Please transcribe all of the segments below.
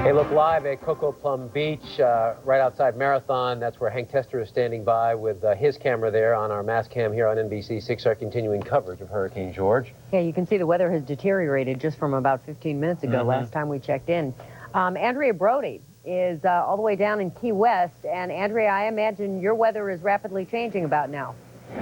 Hey, look, live at Cocoa Plum Beach, right outside Marathon. That's where Hank Tester is standing by with his camera there on our mass cam here on NBC 6, our continuing coverage of Hurricane George. Yeah, you can see the weather has deteriorated just from about 15 minutes ago, last time we checked in. Andrea Brody is all the way down in Key West. And Andrea, I imagine your weather is rapidly changing about now.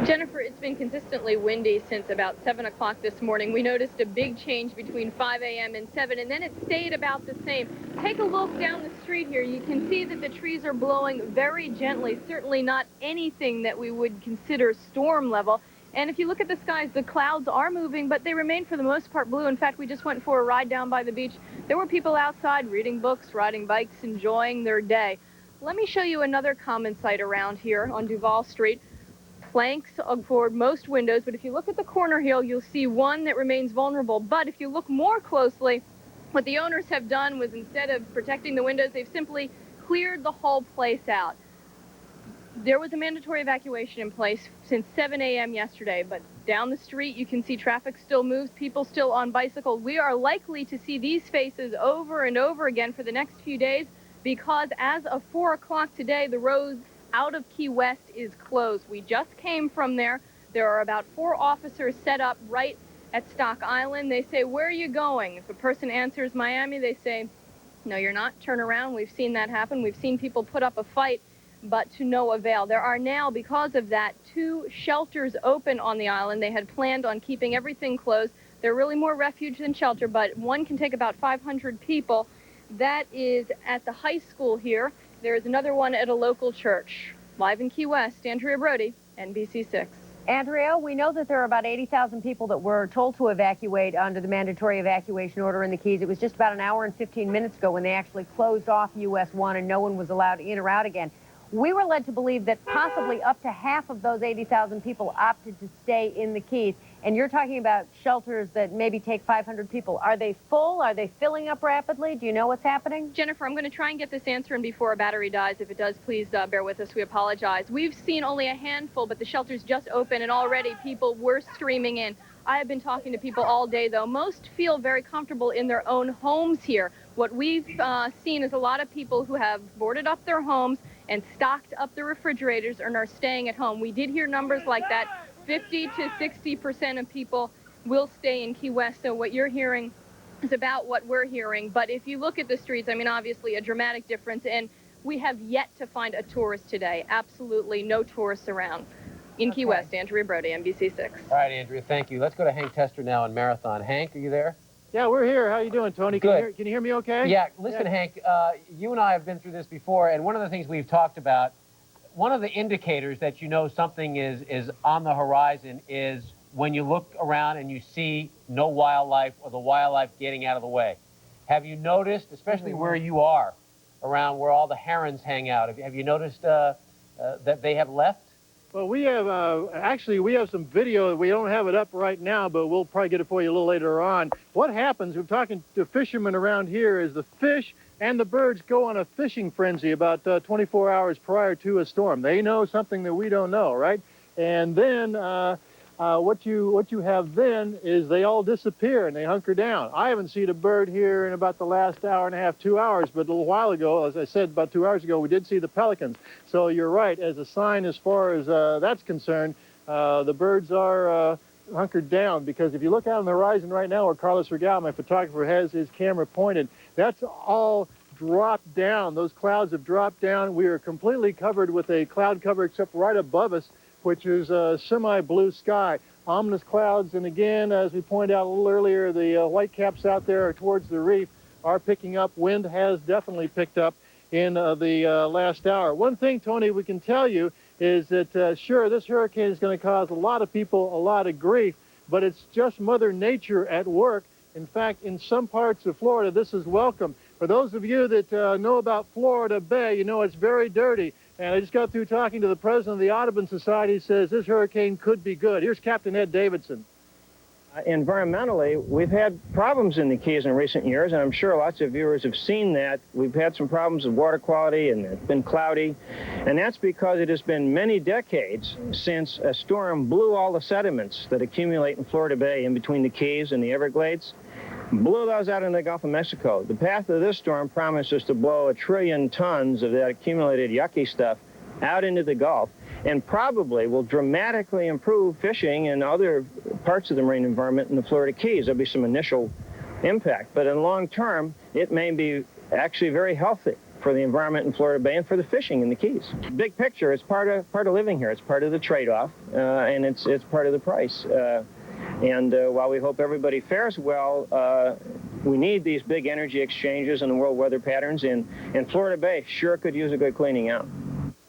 Jennifer, it's been consistently windy since about 7 o'clock this morning. We noticed a big change between 5 a.m. and 7, and then it stayed about the same. Take a look down the street here. You can see that the trees are blowing very gently, certainly not anything that we would consider storm level. And if you look at the skies, the clouds are moving, but they remain for the most part blue. In fact, we just went for a ride down by the beach. There were people outside reading books, riding bikes, enjoying their day. Let me show you another common sight around here on Duval Street. Planks for most windows, but if you look at the corner here, you'll see one that remains vulnerable. But if you look more closely, what the owners have done was, instead of protecting the windows, they've simply cleared the whole place out. There was a mandatory evacuation in place since 7 a.m. yesterday, but down the street you can see traffic still moves, people still on bicycles. We are likely to see these faces over and over again for the next few days, because as of 4 o'clock today, the roads out of Key West is closed. We just came from there. There are about 4 officers set up right at Stock Island. They say, "Where are you going?" If a person answers Miami, they say, "No, you're not. Turn around." We've seen that happen. We've seen people put up a fight, but to no avail. There are now, because of that, 2 shelters open on the island. They had planned on keeping everything closed. They're really more refuge than shelter, but one can take about 500 people. That is at the high school here. There is another one at a local church. Live in Key West, Andrea Brody, NBC 6. Andrea, we know that there are about 80,000 people that were told to evacuate under the mandatory evacuation order in the Keys. It was just about an hour and 15 minutes ago when they actually closed off US 1 and no one was allowed in or out again. We were led to believe that possibly up to half of those 80,000 people opted to stay in the Keys. And you're talking about shelters that maybe take 500 people. Are they full? Are they filling up rapidly? Do you know what's happening? Jennifer, I'm going to try and get this answer in before our battery dies. If it does, please bear with us. We apologize. We've seen only a handful, but the shelters just opened, and already people were streaming in. I have been talking to people all day, though. Most feel very comfortable in their own homes here. What we've seen is a lot of people who have boarded up their homes and stocked up the refrigerators and are staying at home. We did hear numbers like that. 50 to 60% of people will stay in Key West, so what you're hearing is about what we're hearing. But if you look at the streets, I mean, obviously a dramatic difference, and we have yet to find a tourist today. Absolutely no tourists around. In Key West, Andrea Brody, NBC 6. All right, Andrea, thank you. Let's go to Hank Tester now in Marathon. Hank, are you there? Yeah, we're here. How you doing, Tony? Good. Can you hear me okay? Yeah, listen, Hank, you and I have been through this before, and one of the things we've talked about, one of the indicators that you know something is on the horizon is when you look around and you see no wildlife or the wildlife getting out of the way. Have you noticed, especially where you are, around where all the herons hang out, have you noticed that they have left? Well, we have, actually, we have some video. We don't have it up right now, but we'll probably get it for you a little later on. What happens, we're talking to fishermen around here, is the fish and the birds go on a fishing frenzy about 24 hours prior to a storm. They know something that we don't know, right? And then what you have then is they all disappear and they hunker down. I haven't seen a bird here in about the last hour and a half, 2 hours, but a little while ago, as I said, about 2 hours ago, we did see the pelicans. So you're right, as a sign as far as that's concerned, the birds are hunkered down, because if you look out on the horizon right now where Carlos Regal, my photographer, has his camera pointed, that's all dropped down. Those clouds have dropped down. We are completely covered with a cloud cover except right above us, which is a semi-blue sky. Ominous clouds, and again, as we pointed out a little earlier, the white caps out there towards the reef are picking up. Wind has definitely picked up in the last hour. One thing, Tony, we can tell you is that, sure, this hurricane is going to cause a lot of people a lot of grief, but it's just Mother Nature at work. In fact, in some parts of Florida, this is welcome. For those of you that know about Florida Bay, you know it's very dirty. And I just got through talking to the president of the Audubon Society. He says this hurricane could be good. Here's Captain Ed Davidson. Environmentally, we've had problems in the Keys in recent years, and I'm sure lots of viewers have seen that. We've had some problems with water quality, and it's been cloudy, and that's because it has been many decades since a storm blew all the sediments that accumulate in Florida Bay in between the Keys and the Everglades. blew those out into the Gulf of Mexico. The path of this storm promises to blow 1 trillion tons of that accumulated yucky stuff out into the Gulf, and probably will dramatically improve fishing in other parts of the marine environment in the Florida Keys. There'll be some initial impact, but in long term, it may be actually very healthy for the environment in Florida Bay and for the fishing in the Keys. Big picture, it's part of living here. It's part of the trade-off, and it's part of the price. While we hope everybody fares well, we need these big energy exchanges and the world weather patterns, and Florida Bay sure could use a good cleaning out.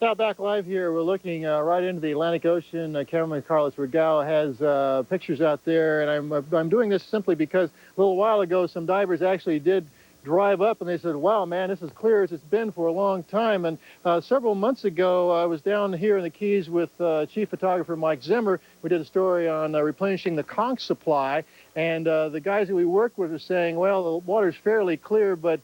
Now back live here, we're looking right into the Atlantic Ocean. Cameraman Carlos Regal has pictures out there, and I'm doing this simply because a little while ago some divers actually did drive up and they said, wow, man, this is clear as it's been for a long time. And several months ago, I was down here in the Keys with chief photographer Mike Zimmer. We did a story on replenishing the conch supply, and the guys that we worked with were saying, well, the water's fairly clear, but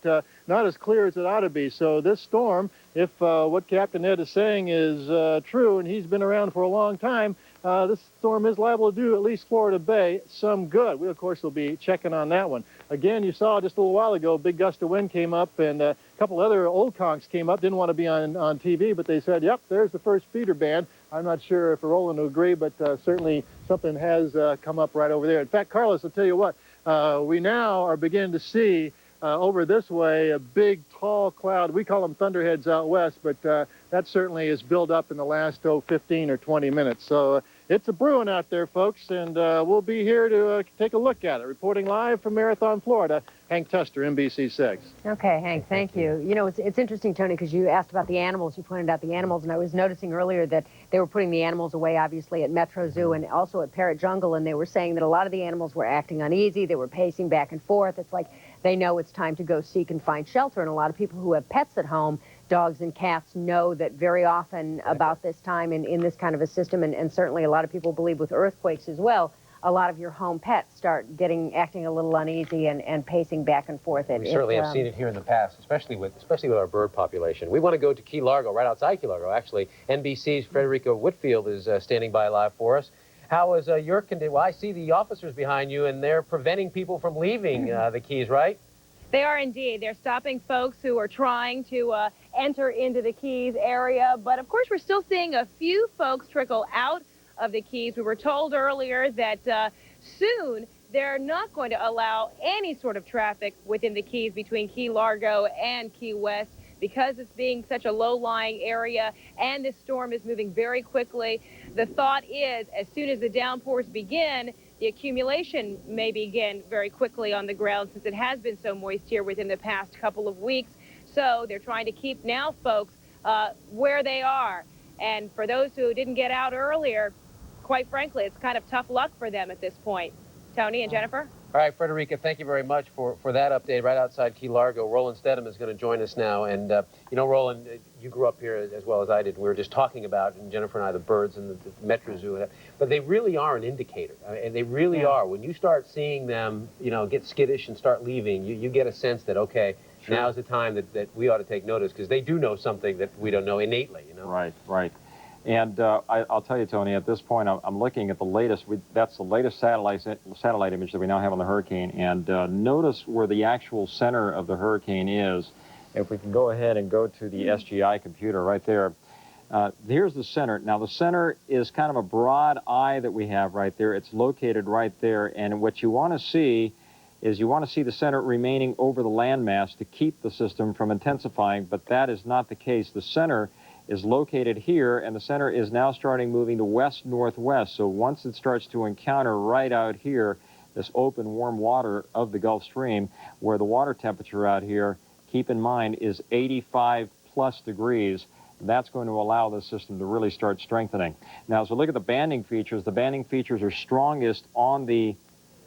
not as clear as it ought to be. So this storm, if what Captain Ed is saying is true, and he's been around for a long time, this storm is liable to do at least Florida Bay some good. We, of course, will be checking on that one. Again, you saw just a little while ago, a big gust of wind came up, and a couple other old conchs came up. Didn't want to be on TV, but they said, yep, there's the first feeder band. I'm not sure if Roland will agree, but certainly something has come up right over there. In fact, Carlos, I'll tell you what, we now are beginning to see over this way a big, tall cloud. We call them thunderheads out west, but that certainly is built up in the last, 15 or 20 minutes. So it's a brewing out there, folks, and we'll be here to take a look at it. Reporting live from Marathon, Florida, Hank Tester, NBC6. Okay, Hank, thank you. You know, it's interesting, Tony, because you asked about the animals. You pointed out the animals, and I was noticing earlier that they were putting the animals away, obviously, at Metro Zoo and also at Parrot Jungle, and they were saying that a lot of the animals were acting uneasy. They were pacing back and forth. It's like they know it's time to go seek and find shelter, and a lot of people who have pets at home, dogs and cats, know that very often about this time in this kind of a system, and certainly a lot of people believe with earthquakes as well, a lot of your home pets start acting a little uneasy and pacing back and forth. We certainly have seen it here in the past, especially with our bird population. We want to go to Key Largo, right outside Key Largo, actually. NBC's Frederica Whitfield is standing by live for us. How is your condition? Well, I see the officers behind you, and they're preventing people from leaving the Keys, right? They are indeed. They're stopping folks who are trying to enter into the Keys area. But, of course, we're still seeing a few folks trickle out of the Keys. We were told earlier that soon they're not going to allow any sort of traffic within the Keys between Key Largo and Key West because it's being such a low-lying area and this storm is moving very quickly. The thought is as soon as the downpours begin, the accumulation may begin very quickly on the ground since it has been so moist here within the past couple of weeks. So they're trying to keep now folks where they are. And for those who didn't get out earlier, quite frankly, it's kind of tough luck for them at this point. Tony and Jennifer? All right, Frederica, thank you very much for that update right outside Key Largo. Roland Stedham is going to join us now. And, you know, Roland, you grew up here as well as I did. We were just talking about, and Jennifer and I, the birds and the Metro Zoo. But they really are an indicator. And they really are. When you start seeing them, you know, get skittish and start leaving, you get a sense that, okay, now's the time that we ought to take notice because they do know something that we don't know innately, you know? Right, right. And I'll tell you, Tony, at this point, I'm looking at the latest. That's the latest satellite image that we now have on the hurricane. And notice where the actual center of the hurricane is. If we can go ahead and go to the SGI computer right there. Here's the center. Now, the center is kind of a broad eye that we have right there. It's located right there. And what you want to see is you want to see the center remaining over the landmass to keep the system from intensifying. But that is not the case. The center is located here, and the center is now starting moving to west-northwest. So once it starts to encounter right out here, this open, warm water of the Gulf Stream, where the water temperature out here, keep in mind, is 85+ degrees, that's going to allow the system to really start strengthening. Now, as we look at the banding features are strongest on the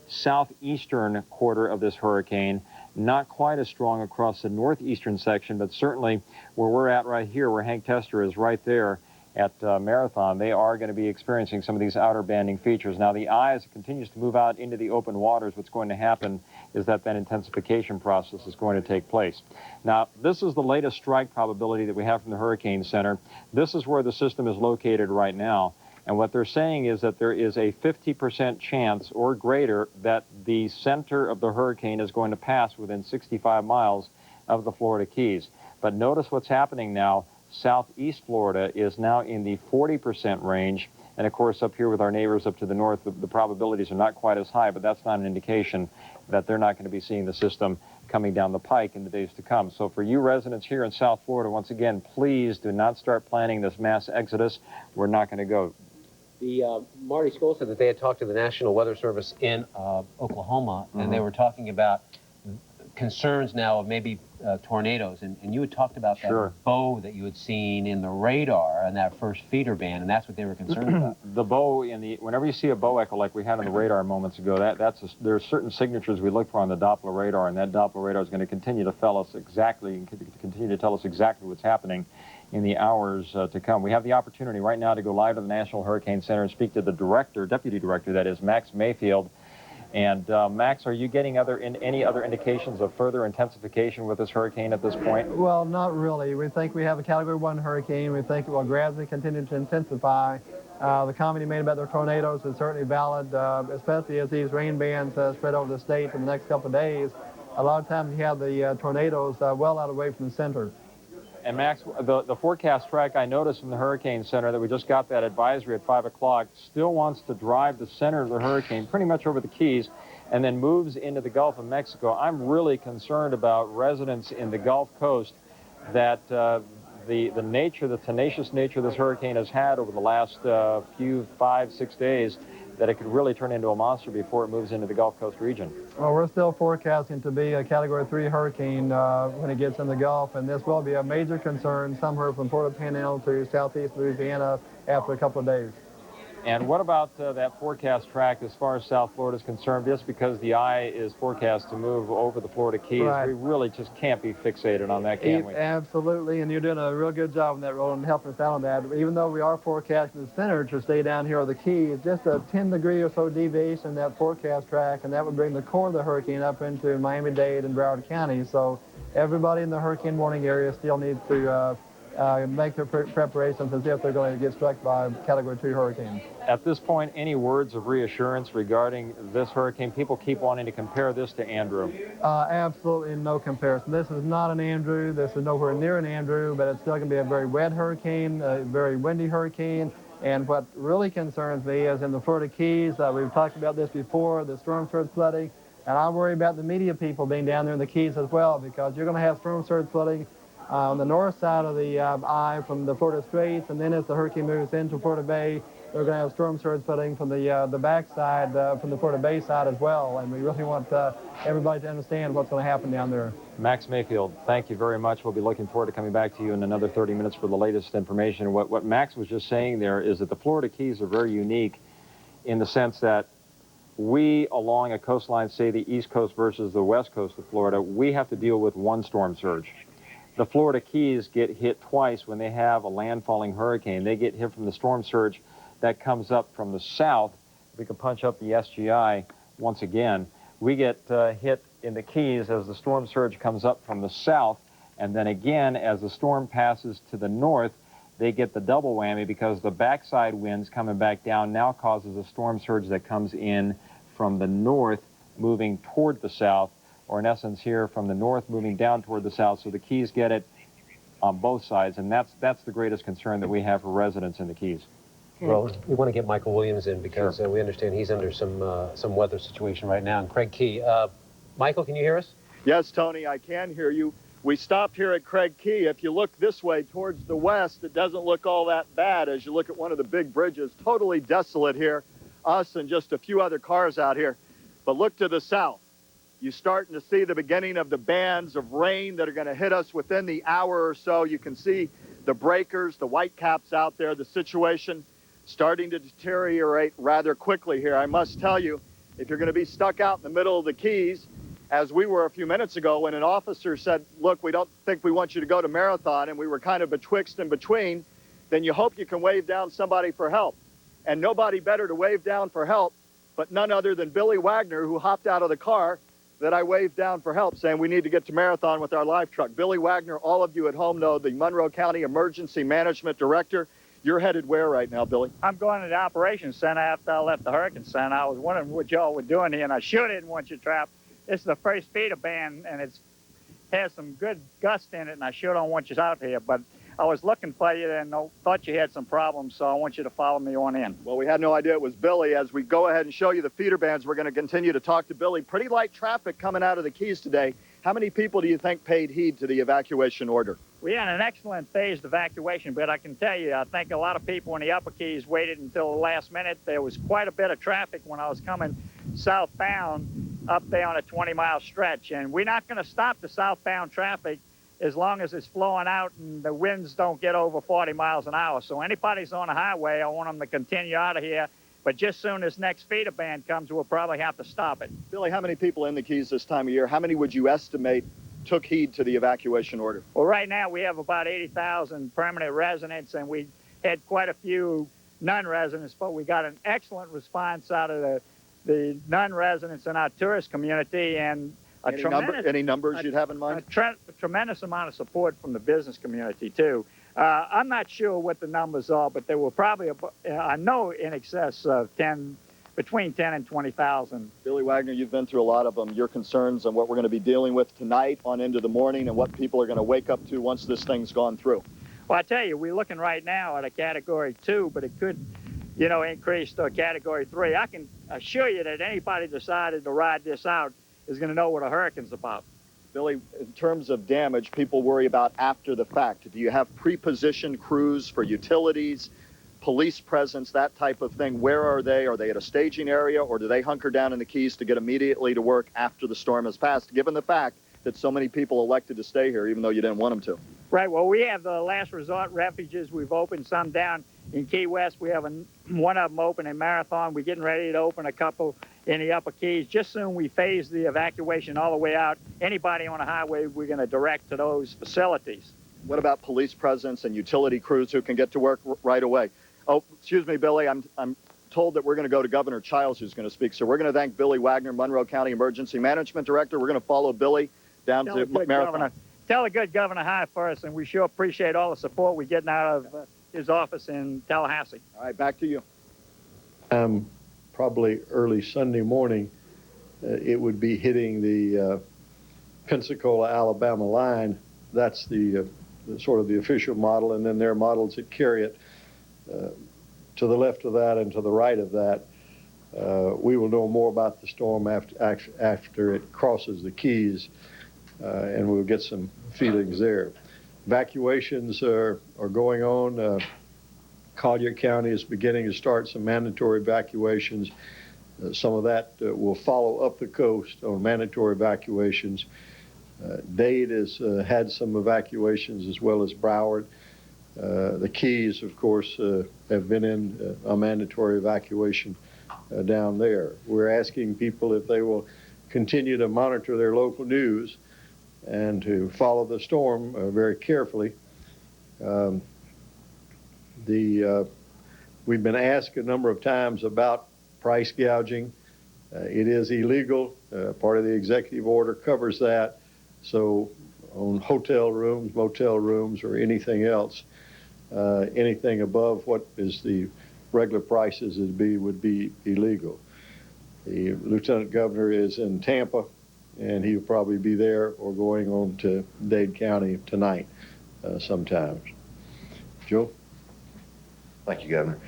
southeastern quarter of this hurricane, not quite as strong across the northeastern section, but certainly where we're at right here, where Hank Tester is right there at Marathon, they are going to be experiencing some of these outer banding features. Now, the eye, as it continues to move out into the open waters, what's going to happen is that intensification process is going to take place. Now, this is the latest strike probability that we have from the Hurricane Center. This is where the system is located right now. And what they're saying is that there is a 50% chance or greater that the center of the hurricane is going to pass within 65 miles of the Florida Keys. But notice what's happening now. Southeast Florida is now in the 40% range. And of course, up here with our neighbors up to the north, the probabilities are not quite as high, but that's not an indication that they're not going to be seeing the system coming down the pike in the days to come. So for you residents here in South Florida, once again, please do not start planning this mass exodus. We're not going to go. Marty Scholl said that they had talked to the National Weather Service in Oklahoma, and they were talking about concerns now of maybe tornadoes. And you had talked about that bow that you had seen in the radar and that first feeder band, and that's what they were concerned about. The bow, whenever you see a bow echo like we had on the radar moments ago, there are certain signatures we look for on the Doppler radar, and that Doppler radar is going to continue to tell us exactly what's happening in the hours to come. We have the opportunity right now to go live to the National Hurricane Center and speak to the director, deputy director, that is Max Mayfield. And Max, are you getting any other indications of further intensification with this hurricane at this point? Well, not really. We think we have a Category 1 hurricane. We think it will gradually continue to intensify. The comment you made about the tornadoes is certainly valid, especially as these rain bands spread over the state in the next couple of days. A lot of times you have the tornadoes well out away from the center. And Max, the forecast track I noticed from the Hurricane Center that we just got that advisory at 5 o'clock still wants to drive the center of the hurricane pretty much over the Keys and then moves into the Gulf of Mexico. I'm really concerned about residents in the Gulf Coast that the tenacious nature this hurricane has had over the last 5-6 days, that it could really turn into a monster before it moves into the Gulf Coast region. Well, we're still forecasting to be a Category 3 hurricane when it gets in the Gulf, and this will be a major concern somewhere from Florida Panhandle to southeast Louisiana after a couple of days. And what about that forecast track as far as South Florida is concerned? Just because the eye is forecast to move over the Florida Keys, we really just can't be fixated on that, can we? Absolutely, and you're doing a real good job on that role and helping us out on that. Even though we are forecasting the center to stay down here on the Keys, just a 10-degree or so deviation in that forecast track, and that would bring the core of the hurricane up into Miami-Dade and Broward County. So everybody in the hurricane warning area still needs to make their preparations as if they're going to get struck by a Category 2 hurricane. At this point, any words of reassurance regarding this hurricane? People keep wanting to compare this to Andrew. Absolutely no comparison. This is not an Andrew. This is nowhere near an Andrew, but it's still going to be a very wet hurricane, a very windy hurricane. And what really concerns me is in the Florida Keys, we've talked about this before, the storm surge flooding, and I worry about the media people being down there in the Keys as well, because you're going to have storm surge flooding on the north side of the eye from the Florida Straits, and then as the hurricane moves into Florida Bay, they're going to have storm surge flooding from the backside, from the Florida Bay side as well, and we really want everybody to understand what's going to happen down there. Max Mayfield, thank you very much. We'll be looking forward to coming back to you in another 30 minutes for the latest information. What Max was just saying there is that the Florida Keys are very unique in the sense that we, along a coastline, say the East Coast versus the West Coast of Florida, we have to deal with one storm surge. The Florida Keys get hit twice when they have a landfalling hurricane. They get hit from the storm surge that comes up from the south. We can punch up the SGI once again. We get hit in the Keys as the storm surge comes up from the south, and then again as the storm passes to the north, they get the double whammy because the backside winds coming back down now causes a storm surge that comes in from the north moving toward the south, or in essence here from the north moving down toward the south. So the Keys get it on both sides, and that's the greatest concern that we have for residents in the Keys. Well, we want to get Michael Williams in because we understand he's under some weather situation right now. And Craig Key. Michael, can you hear us? Yes, Tony, I can hear you. We stopped here at Craig Key. If you look this way towards the west, it doesn't look all that bad as you look at one of the big bridges. Totally desolate here, us and just a few other cars out here. But look to the south. You're starting to see the beginning of the bands of rain that are going to hit us within the hour or so. You can see the breakers, the white caps out there, the situation starting to deteriorate rather quickly here. I must tell you, if you're going to be stuck out in the middle of the Keys, as we were a few minutes ago when an officer said, look, we don't think we want you to go to Marathon, and we were kind of betwixt and between, then you hope you can wave down somebody for help. And nobody better to wave down for help but none other than Billy Wagner, who hopped out of the car that I waved down for help, saying we need to get to Marathon with our live truck. Billy Wagner, all of you at home know, the Monroe County Emergency Management Director. You're headed where right now, Billy? I'm going to the operations center after I left the Hurricane Center. I was wondering what y'all were doing here, and I sure didn't want you trapped. This is the first feeder band, and it's has some good gust in it, and I sure don't want you out here. But I was looking for you and thought you had some problems, so I want you to follow me on in. Well, we had no idea it was Billy. As we go ahead and show you the feeder bands, we're going to continue to talk to Billy. Pretty light traffic coming out of the Keys today. How many people do you think paid heed to the evacuation order? We had an excellent phased evacuation, but I can tell you, I think a lot of people in the Upper Keys waited until the last minute. There was quite a bit of traffic when I was coming southbound up there on a 20-mile stretch, and we're not going to stop the southbound traffic as long as it's flowing out and the winds don't get over 40 miles an hour. So anybody's on the highway, I want them to continue out of here. But just soon as next feeder band comes, we'll probably have to stop it. Billy, how many people in the Keys this time of year? How many would you estimate took heed to the evacuation order? Well, right now we have about 80,000 permanent residents, and we had quite a few non-residents, but we got an excellent response out of the non-residents in our tourist community, and any numbers you'd have in mind? A tremendous amount of support from the business community, too. I'm not sure what the numbers are, but there were probably, I know, in excess of between 10 and 20,000. Billy Wagner, you've been through a lot of them. Your concerns on what we're going to be dealing with tonight on into the morning and what people are going to wake up to once this thing's gone through. Well, I tell you, we're looking right now at a Category 2, but it could, increase to a Category 3. I can assure you that anybody decided to ride this out is going to know what a hurricane's about. Billy, in terms of damage, people worry about after the fact. Do you have pre-positioned crews for utilities, police presence, that type of thing? Where are they? Are they at a staging area, or do they hunker down in the Keys to get immediately to work after the storm has passed, given the fact that so many people elected to stay here even though you didn't want them to? Right. Well, we have the last resort refuges. We've opened some down in Key West. We have one of them open in Marathon. We're getting ready to open a couple in the Upper Keys. Just soon we phase the evacuation all the way out. Anybody on the highway, we're going to direct to those facilities. What about police presence and utility crews who can get to work right away? Oh, excuse me, Billy. I'm told that we're going to go to Governor Childs, who's going to speak. So we're going to thank Billy Wagner, Monroe County Emergency Management Director. We're going to follow Billy down to Marathon. Tell the good governor hi for us, and we sure appreciate all the support we're getting out of his office in Tallahassee. All right, back to you. Probably early Sunday morning, it would be hitting the Pensacola, Alabama line. That's the sort of the official model, and then there are models that carry it to the left of that and to the right of that. We will know more about the storm after it crosses the Keys, and we'll get some feelings there. Evacuations are going on. Collier County is beginning to start some mandatory evacuations. Some of that will follow up the coast on mandatory evacuations. Dade has had some evacuations as well as Broward. The Keys, of course, have been in a mandatory evacuation down there. We're asking people if they will continue to monitor their local news and to follow the storm very carefully. We've been asked a number of times about price gouging. It is illegal. Part of the executive order covers that. So on hotel rooms, motel rooms, or anything else, anything above what is the regular prices would be illegal. The Lieutenant Governor is in Tampa, and he'll probably be there or going on to Dade County tonight sometimes. Joe? Thank you, Governor.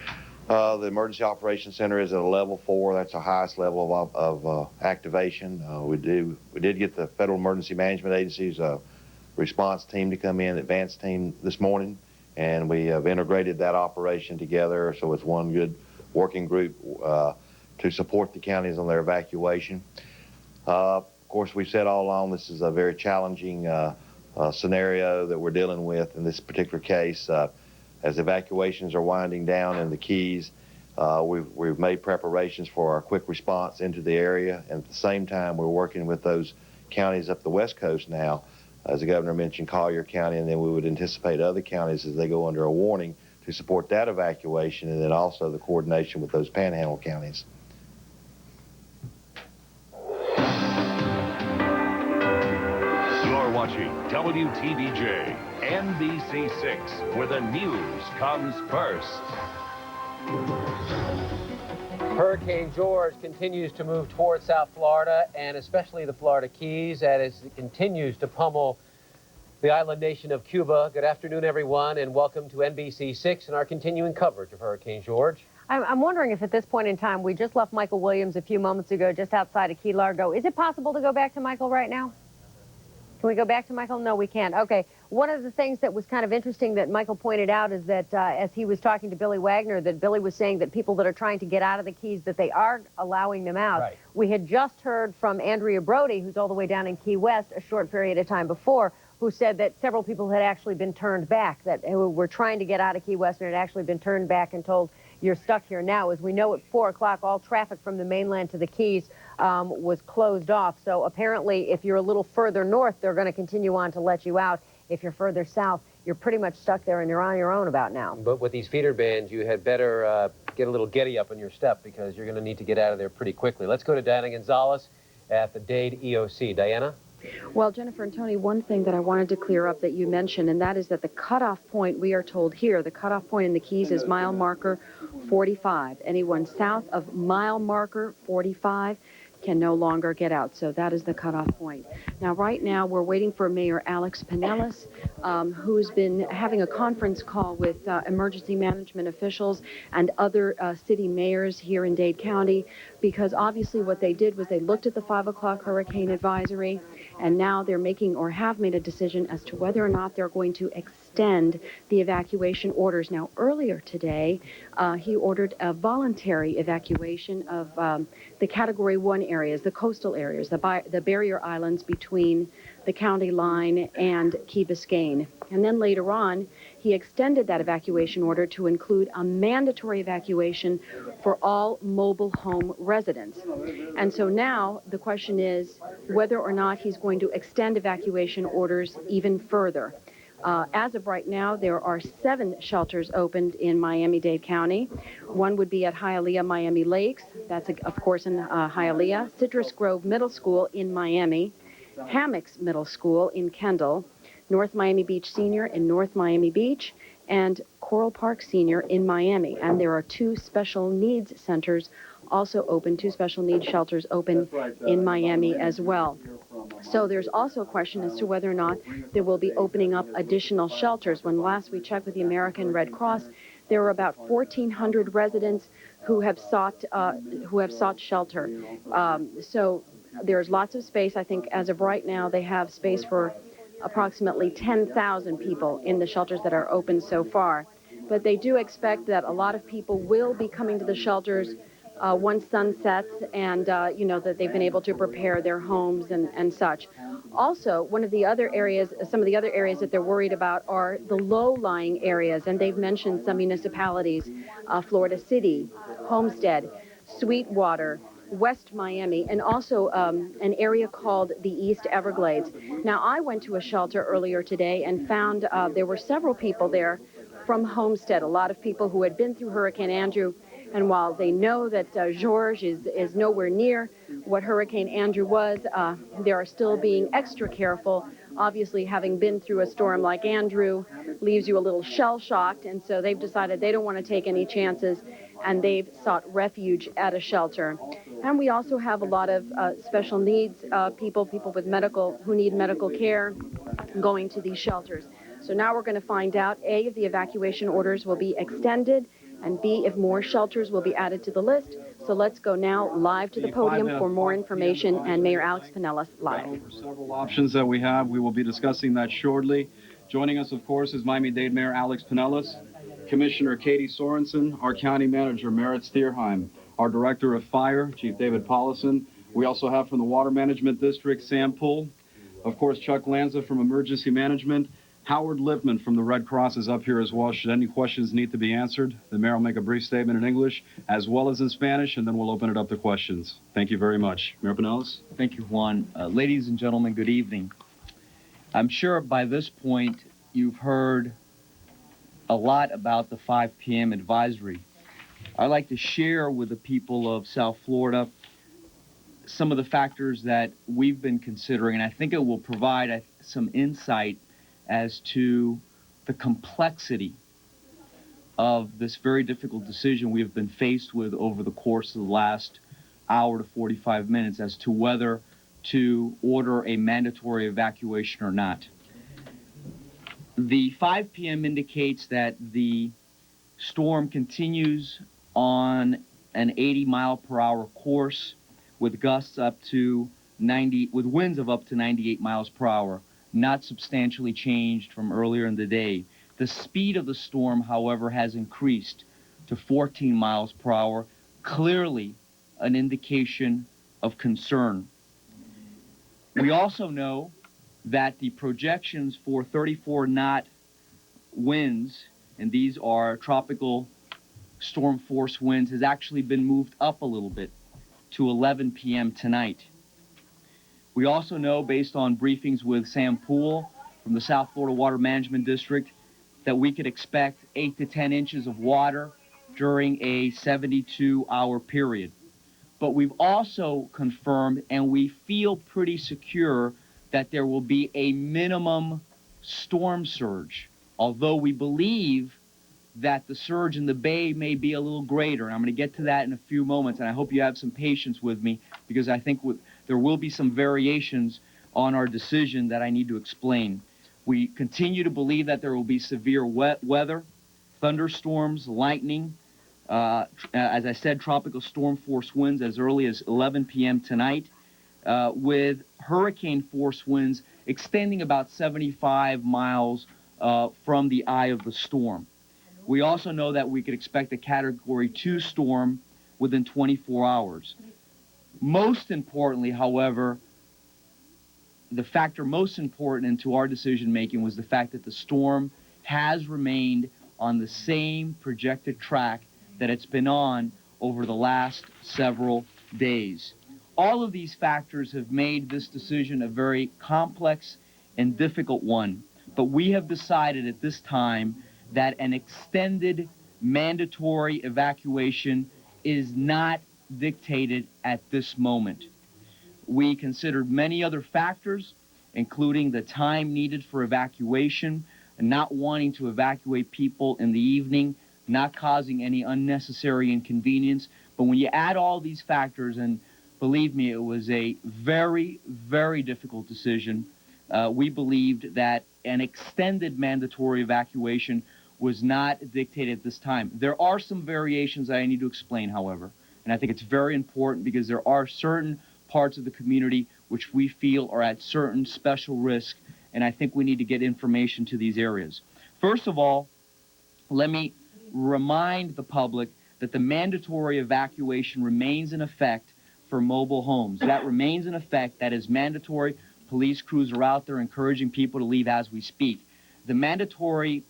The Emergency Operations Center is at a level 4. That's the highest level of activation. We did get the Federal Emergency Management Agency's response team to come in, advanced team, this morning, and we have integrated that operation together, so it's one good working group to support the counties on their evacuation. Of course, we've said all along this is a very challenging scenario that we're dealing with in this particular case. As evacuations are winding down in the Keys, we've made preparations for our quick response into the area, and at the same time we're working with those counties up the West Coast now. As the Governor mentioned, Collier County, and then we would anticipate other counties as they go under a warning to support that evacuation, and then also the coordination with those panhandle counties. You're watching WTVJ NBC 6, where the news comes first. Hurricane George continues to move towards South Florida, and especially the Florida Keys, as it continues to pummel the island nation of Cuba. Good afternoon, everyone, and welcome to NBC 6 and our continuing coverage of Hurricane George. I'm wondering if at this point in time, we just left Michael Williams a few moments ago just outside of Key Largo. Is it possible to go back to Michael right now? Can we go back to Michael? No, we can't. Okay. One of the things that was kind of interesting that Michael pointed out is that as he was talking to Billy Wagner, that Billy was saying that people that are trying to get out of the Keys, that they are allowing them out. Right. We had just heard from Andrea Brody, who's all the way down in Key West, a short period of time before, who said that several people had actually been turned back, that were trying to get out of Key West and had actually been turned back and told, you're stuck here now. As we know, at 4 o'clock, all traffic from the mainland to the Keys was closed off. So apparently, if you're a little further north, they're going to continue on to let you out. If you're further south, you're pretty much stuck there and you're on your own about now. But with these feeder bands, you had better get a little giddy up in your step because you're going to need to get out of there pretty quickly. Let's go to Diana Gonzalez at the Dade EOC. Diana? Well, Jennifer and Tony, one thing that I wanted to clear up that you mentioned, and that is that the cutoff point, we are told here, the cutoff point in the Keys is mile marker 45. Anyone south of mile marker 45 can no longer get out. So that is the cutoff point. Now, right now, we're waiting for Mayor Alex Pinellas, who's been having a conference call with emergency management officials and other city mayors here in Dade County, because obviously what they did was they looked at the 5 o'clock hurricane advisory, and now they're making or have made a decision as to whether or not they're going to extend the evacuation orders. Now, earlier today, he ordered a voluntary evacuation of the Category 1 areas, the coastal areas, the barrier islands between the county line and Key Biscayne. And then later on, he extended that evacuation order to include a mandatory evacuation for all mobile home residents. And so now the question is whether or not he's going to extend evacuation orders even further. As of right now, there are 7 shelters opened in Miami-Dade County. One would be at Hialeah Miami Lakes. That's, of course, in Hialeah. Citrus Grove Middle School in Miami. Hammocks Middle School in Kendall. North Miami Beach Senior in North Miami Beach. And Coral Park Senior in Miami. And there are 2 special needs centers also open, 2 special needs shelters open in Miami as well. So there's also a question as to whether or not there will be opening up additional shelters. When last we checked with the American Red Cross, there were about 1,400 residents who have sought shelter. So there's lots of space. I think as of right now, they have space for approximately 10,000 people in the shelters that are open so far. But they do expect that a lot of people will be coming to the shelters once sun sets, and you know, that they've been able to prepare their homes and such. Also, one of the other areas, some of the other areas that they're worried about are the low-lying areas, and they've mentioned some municipalities, Florida City, Homestead, Sweetwater, West Miami, and also an area called the East Everglades. Now, I went to a shelter earlier today and found there were several people there from Homestead, a lot of people who had been through Hurricane Andrew. And while they know that George is nowhere near what Hurricane Andrew was, they are still being extra careful. Obviously, having been through a storm like Andrew leaves you a little shell-shocked, and so they've decided they don't want to take any chances, and they've sought refuge at a shelter. And we also have a lot of special needs people with who need medical care going to these shelters. So now we're going to find out, A, if the evacuation orders will be extended, and B, if more shelters will be added to the list. So let's go now live to the podium for more information, and Mayor Alex Pinellas live. Several options that we have. We will be discussing that shortly. Joining us, of course, is Miami-Dade Mayor Alex Pinellas, Commissioner Katie Sorensen, our County Manager Merritt Stierheim, our Director of Fire, Chief David Paulison. We also have from the Water Management District, Sam Poole, of course, Chuck Lanza from Emergency Management. Howard Lippman from the Red Cross is up here as well. Should any questions need to be answered, the mayor will make a brief statement in English as well as in Spanish, and then we'll open it up to questions. Thank you very much. Mayor Pinellas. Thank you, Juan. Ladies and gentlemen, good evening. I'm sure by this point you've heard a lot about the 5 p.m. advisory. I'd like to share with the people of South Florida some of the factors that we've been considering, and I think it will provide some insight as to the complexity of this very difficult decision we have been faced with over the course of the last hour to 45 minutes as to whether to order a mandatory evacuation or not. The 5 p.m. indicates that the storm continues on an 80-mile-per-hour course with gusts up to 90, with winds of up to 98 miles per hour, not substantially changed from earlier in the day. The speed of the storm, however, has increased to 14 miles per hour, clearly an indication of concern. We also know that the projections for 34-knot winds, and these are tropical storm force winds, has actually been moved up a little bit to 11 p.m. tonight. We also know, based on briefings with Sam Poole from the South Florida Water Management District, that we could expect 8 to 10 inches of water during a 72-hour period. But we've also confirmed, and we feel pretty secure, that there will be a minimum storm surge, although we believe that the surge in the bay may be a little greater. And I'm going to get to that in a few moments, and I hope you have some patience with me, because I think there will be some variations on our decision that I need to explain. We continue to believe that there will be severe weather, thunderstorms, lightning, as I said, tropical storm force winds as early as 11 p.m. tonight, with hurricane force winds extending about 75 miles from the eye of the storm. We also know that we could expect a Category 2 storm within 24 hours. Most importantly, however, the factor most important into our decision-making was the fact that the storm has remained on the same projected track that it's been on over the last several days. All of these factors have made this decision a very complex and difficult one, but we have decided at this time that an extended mandatory evacuation is not dictated at this moment. We considered many other factors, including the time needed for evacuation, and not wanting to evacuate people in the evening, not causing any unnecessary inconvenience. But when you add all these factors, and believe me, it was a very, very difficult decision, we believed that an extended mandatory evacuation was not dictated at this time. There are some variations that I need to explain, however, and I think it's very important because there are certain parts of the community which we feel are at certain special risk, and I think we need to get information to these areas. First of all, let me remind the public that the mandatory evacuation remains in effect for mobile homes. That remains in effect. That is mandatory. Police crews are out there encouraging people to leave as we speak. The mandatory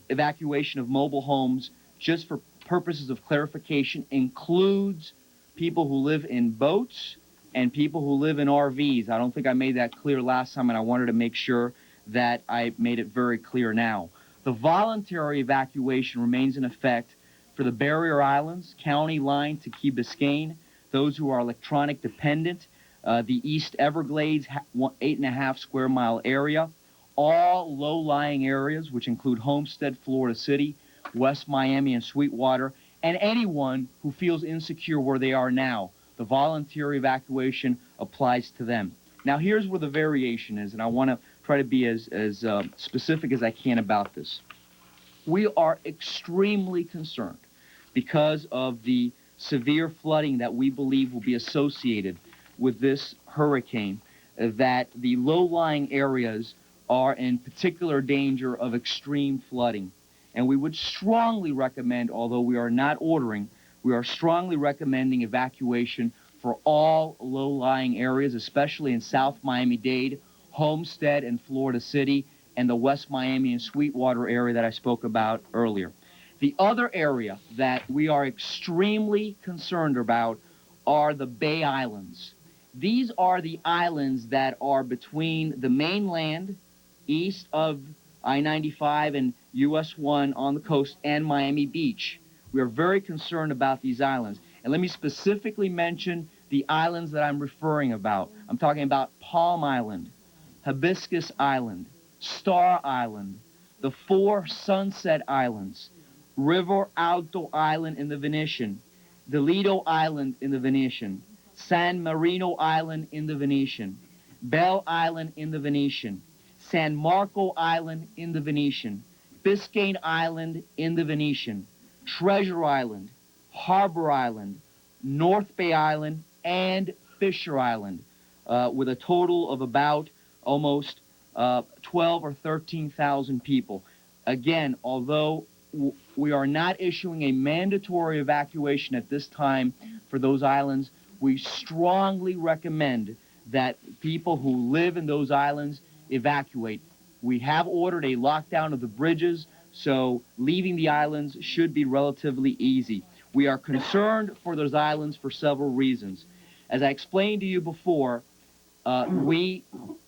evacuation of mobile homes, just for purposes of clarification, includes people who live in boats and people who live in RVs. I don't think I made that clear last time, and I wanted to make sure that I made it very clear now. The voluntary evacuation remains in effect for the barrier islands, county line to Key Biscayne, those who are electronic dependent, the East Everglades 8.5 square mile area, all low-lying areas, which include Homestead, Florida City, West Miami, and Sweetwater, and anyone who feels insecure where they are now. The voluntary evacuation applies to them. Now, here's where the variation is, and I want to try to be as specific as I can about this. We are extremely concerned because of the severe flooding that we believe will be associated with this hurricane, that the low-lying areas are in particular danger of extreme flooding. And we would strongly recommend, although we are not ordering, we are strongly recommending evacuation for all low-lying areas, especially in South Miami-Dade, Homestead, and Florida City, and the West Miami and Sweetwater area that I spoke about earlier. The other area that we are extremely concerned about are the Bay Islands. These are the islands that are between the mainland, east of I-95 and US 1 on the coast, and Miami Beach. We are very concerned about these islands. And let me specifically mention the the islands that I'm referring about. I'm talking about Palm Island, Hibiscus Island, Star Island, the 4 Sunset Islands, River Alto Island in the Venetian, Lido Island in the Venetian, San Marino Island in the Venetian, Belle Island in the Venetian, San Marco Island in the Venetian, Biscayne Island in the Venetian, Treasure Island, Harbor Island, North Bay Island, and Fisher Island, with a total of about almost 12 or 13,000 people. Again, although we are not issuing a mandatory evacuation at this time for those islands, we strongly recommend that people who live in those islands evacuate. We have ordered a lockdown of the bridges, so leaving the islands should be relatively easy. We are concerned for those islands for several reasons. As I explained to you before, we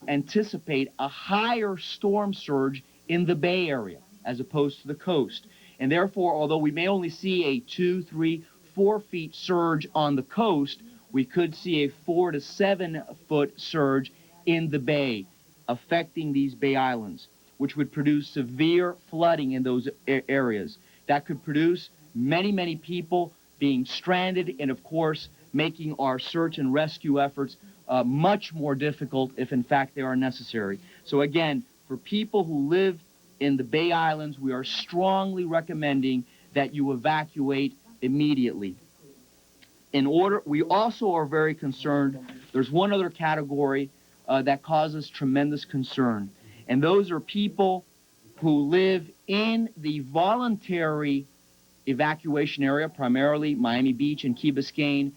anticipate a higher storm surge in the Bay Area as opposed to the coast. And therefore, although we may only see a 2, 3, 4 feet surge on the coast, we could see a 4 to 7 foot surge in the bay, affecting these Bay Islands, which would produce severe flooding in those areas. That could produce many, many people being stranded and, of course, making our search and rescue efforts much more difficult if, in fact, they are necessary. So, again, for people who live in the Bay Islands, we are strongly recommending that you evacuate immediately. We also are very concerned. There's one other category that causes tremendous concern, and those are people who live in the voluntary evacuation area, primarily Miami Beach and Key Biscayne,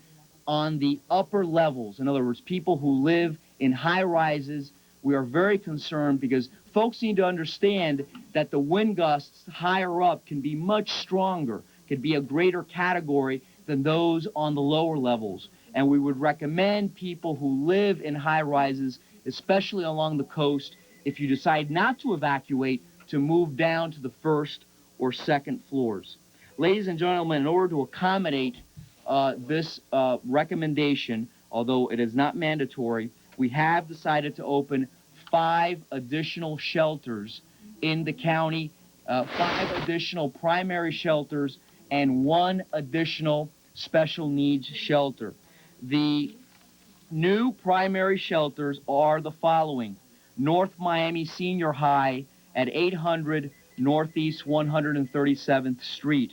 on the upper levels. In other words, people who live in high rises. We are very concerned because folks need to understand that the wind gusts higher up can be much stronger, could be a greater category than those on the lower levels. And we would recommend people who live in high rises, especially along the coast, if you decide not to evacuate, to move down to the 1st or 2nd floors. Ladies and gentlemen, in order to accommodate this recommendation, although it is not mandatory, we have decided to open 5 additional shelters in the county, 5 additional primary shelters, and 1 additional special needs shelter. The new primary shelters are the following: North Miami Senior High at 800 Northeast 137th Street.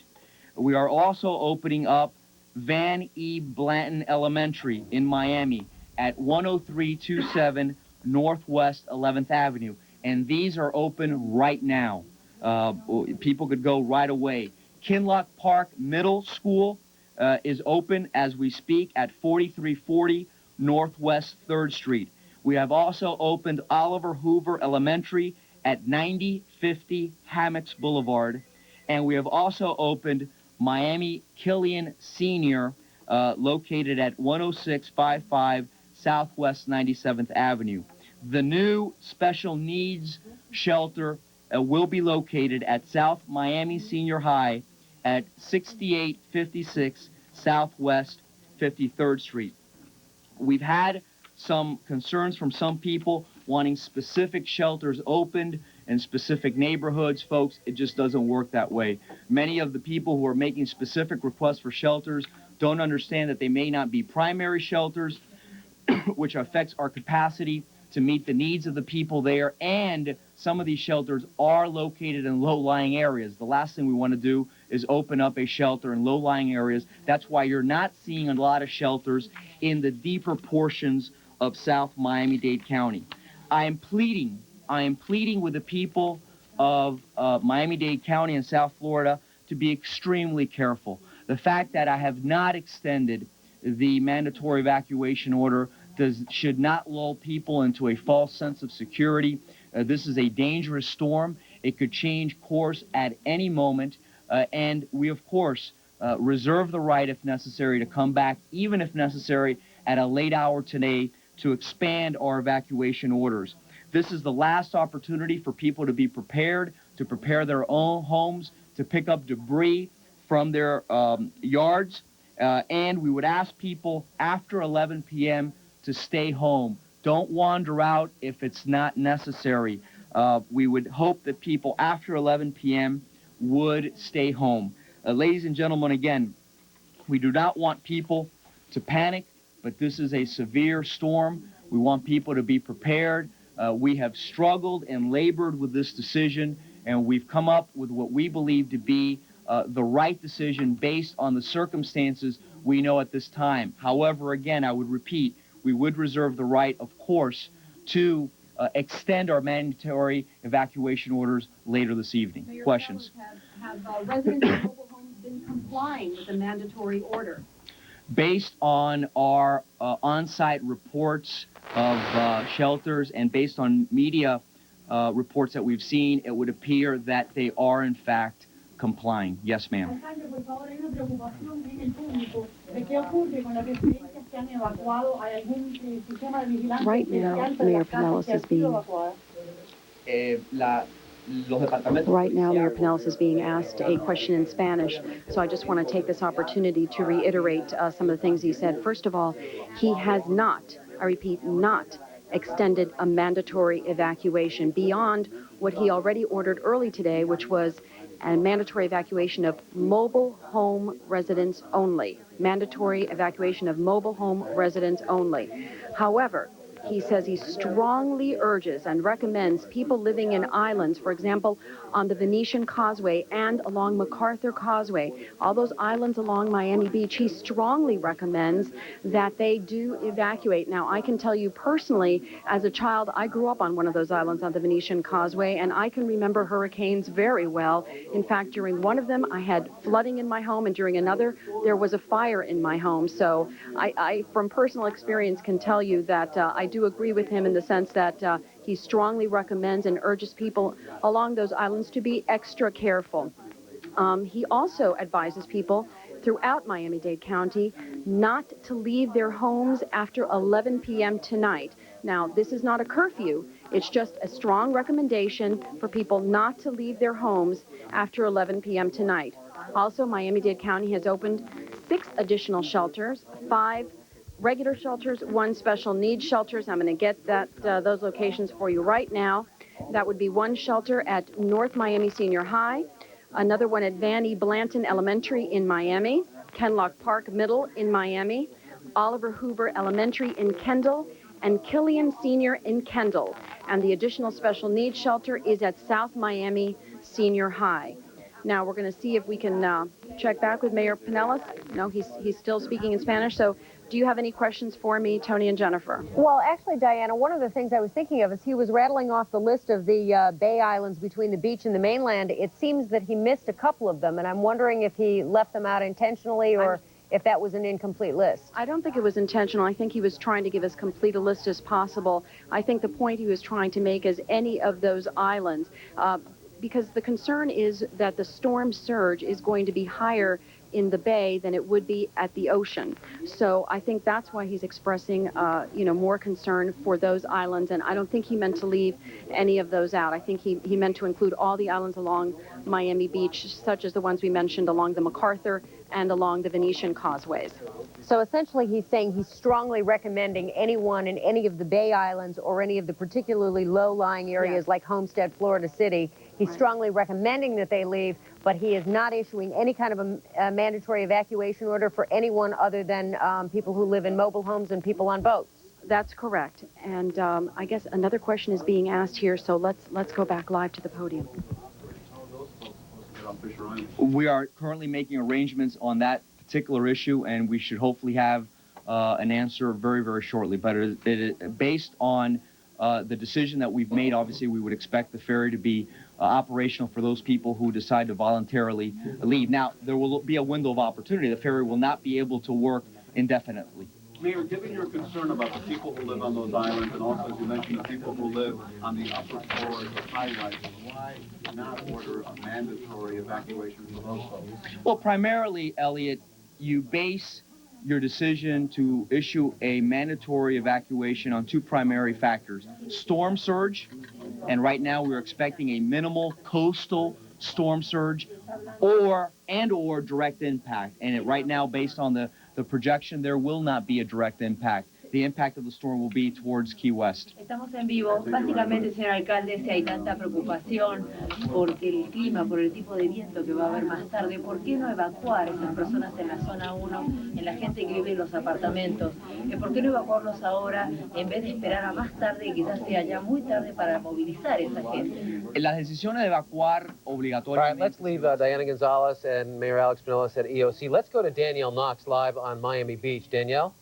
We are also opening up Van E. Blanton Elementary in Miami at 10327 Northwest 11th Avenue. And these are open right now. People could go right away. Kinloch Park Middle School is open as we speak at 4340 Northwest 3rd Street. We have also opened Oliver Hoover Elementary at 9050 Hammocks Boulevard. And we have also opened Miami Killian Senior, located at 10655 Southwest 97th Avenue. The new special needs shelter will be located at South Miami Senior High at 6856 Southwest 53rd Street. We've had some concerns from some people wanting specific shelters opened in specific neighborhoods. Folks, it just doesn't work that way. Many of the people who are making specific requests for shelters don't understand that they may not be primary shelters, which affects our capacity to meet the needs of the people there, and some of these shelters are located in low-lying areas. The last thing we want to do is open up a shelter in low-lying areas. That's why you're not seeing a lot of shelters in the deeper portions of South Miami-Dade County. I am pleading with the people of Miami-Dade County and South Florida to be extremely careful. The fact that I have not extended the mandatory evacuation order should not lull people into a false sense of security. This is a dangerous storm. It could change course at any moment, and we, of course, reserve the right, if necessary, to come back, even if necessary, at a late hour today to expand our evacuation orders. This is the last opportunity for people to be prepared, to prepare their own homes, to pick up debris from their yards, And we would ask people after 11 p.m. to stay home. Don't wander out if it's not necessary. We would hope that people after 11 p.m. would stay home. Ladies and gentlemen, again, we do not want people to panic, but this is a severe storm. We want people to be prepared. We have struggled and labored with this decision, and we've come up with what we believe to be the right decision based on the circumstances we know at this time. However, again, I would repeat, we would reserve the right, of course, to extend our mandatory evacuation orders later this evening. Mayor, Questions? Have residents of mobile homes been complying with the mandatory order? Based on our on-site reports of shelters and based on media reports that we've seen, it would appear that they are, in fact, complying. Yes, ma'am. Right now, Mayor Pinellas is being... Right now, Mayor Pinellas is being asked a question in Spanish, so I just want to take this opportunity to reiterate some of the things he said. First of all, he has not, I repeat, not extended a mandatory evacuation beyond what he already ordered early today, which was a mandatory evacuation of mobile home residents only. Mandatory evacuation of mobile home residents only. However, he says he strongly urges and recommends people living in islands, for example, on the Venetian Causeway and along MacArthur Causeway, all those islands along Miami Beach, he strongly recommends that they do evacuate. Now, I can tell you personally, as a child, I grew up on one of those islands on the Venetian Causeway, and I can remember hurricanes very well. In fact, during one of them, I had flooding in my home, and during another, there was a fire in my home. So I from personal experience, can tell you that I do agree with him in the sense that he strongly recommends and urges people along those islands to be extra careful. He also advises people throughout Miami-Dade County not to leave their homes after 11 p.m. tonight. Now, this is not a curfew. It's just a strong recommendation for people not to leave their homes after 11 p.m. tonight. Also, Miami-Dade County has opened 6 additional shelters, 5 regular shelters, 1 special needs shelters. I'm going to get those locations for you right now. That would be 1 shelter at North Miami Senior High, another one at Van E. Blanton Elementary in Miami, Kenlock Park Middle in Miami, Oliver Hoover Elementary in Kendall, and Killian Senior in Kendall. And the additional special needs shelter is at South Miami Senior High. Now, we're going to see if we can check back with Mayor Pinellas. No, he's still speaking in Spanish. So do you have any questions for me, Tony and Jennifer? Well, actually, Diana, one of the things I was thinking of is he was rattling off the list of the Bay Islands between the beach and the mainland. It seems that he missed a couple of them, and I'm wondering if he left them out intentionally or if that was an incomplete list. I don't think it was intentional. I think he was trying to give as complete a list as possible. I think the point he was trying to make is any of those islands, because the concern is that the storm surge is going to be higher in the bay than it would be at the ocean. So I think that's why he's expressing, more concern for those islands, and I don't think he meant to leave any of those out. I think he meant to include all the islands along Miami Beach, such as the ones we mentioned along the MacArthur and along the Venetian causeways. So essentially he's saying he's strongly recommending anyone in any of the Bay Islands or any of the particularly low-lying areas like Homestead, Florida City. He's strongly recommending that they leave, but he is not issuing any kind of a mandatory evacuation order for anyone other than people who live in mobile homes and people on boats. That's correct. And I guess another question is being asked here, so let's go back live to the podium. We are currently making arrangements on that particular issue, and we should hopefully have an answer very, very shortly. But based on the decision that we've made, obviously we would expect the ferry to be operational for those people who decide to voluntarily leave. Now, there will be a window of opportunity. The ferry will not be able to work indefinitely. Mayor, given your concern about the people who live on those islands, and also, as you mentioned, the people who live on the upper floors of high-rises, why not order a mandatory evacuation for those folks? Well, primarily, Elliot, you base your decision to issue a mandatory evacuation on 2 primary factors: storm surge, and right now we're expecting a minimal coastal storm surge or direct impact. And right now, based on the projection, there will not be a direct impact. The impact of the storm will be towards Key West. Estamos en vivo. Básicamente, señor alcalde, si hay tanta preocupación porque el clima, por el tipo de viento que va a haber más tarde, ¿por qué no evacuar a esas personas en la zona 1, en la gente que vive en los apartamentos? ¿Por qué no evacuarlos ahora en vez de esperar a más tarde y quizás sea ya muy tarde para movilizar a esa gente? La decisión de evacuar obligatoriamente. All right, let's leave Diana Gonzalez and Mayor Alex Pinellas at EOC. Let's go to Danielle Knox live on Miami Beach. Danielle?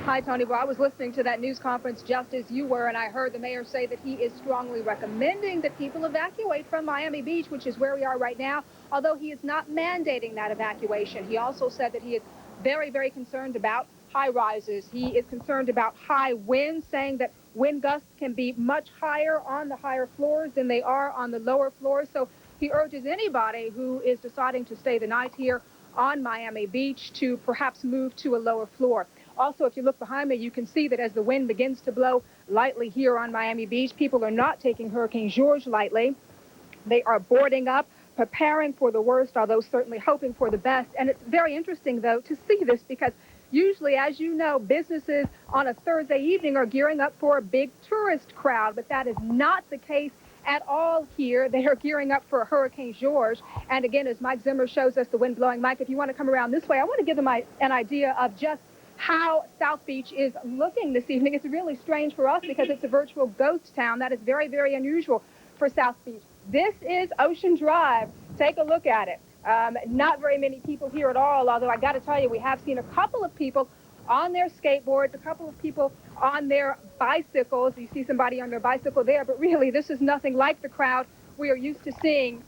Hi, Tony. Well, I was listening to that news conference just as you were, and I heard the mayor say that he is strongly recommending that people evacuate from Miami Beach, which is where we are right now, although he is not mandating that evacuation. He also said that he is very, very concerned about high rises. He is concerned about high winds, saying that wind gusts can be much higher on the higher floors than they are on the lower floors. So he urges anybody who is deciding to stay the night here on Miami Beach to perhaps move to a lower floor. Also, if you look behind me, you can see that as the wind begins to blow lightly here on Miami Beach, people are not taking Hurricane George lightly. They are boarding up, preparing for the worst, although certainly hoping for the best. And it's very interesting, though, to see this because usually, as you know, businesses on a Thursday evening are gearing up for a big tourist crowd, but that is not the case at all here. They are gearing up for Hurricane George. And again, as Mike Zimmer shows us the wind blowing, Mike, if you want to come around this way, I want to give them an idea of just how South Beach is looking this evening. It's really strange for us because it's a virtual ghost town. That is very, very unusual for South Beach. This is Ocean Drive. Take a look at it. Not very many people here at all, although I got to tell you, we have seen a couple of people on their skateboards, a couple of people on their bicycles. You see somebody on their bicycle there, but really this is nothing like the crowd we are used to seeing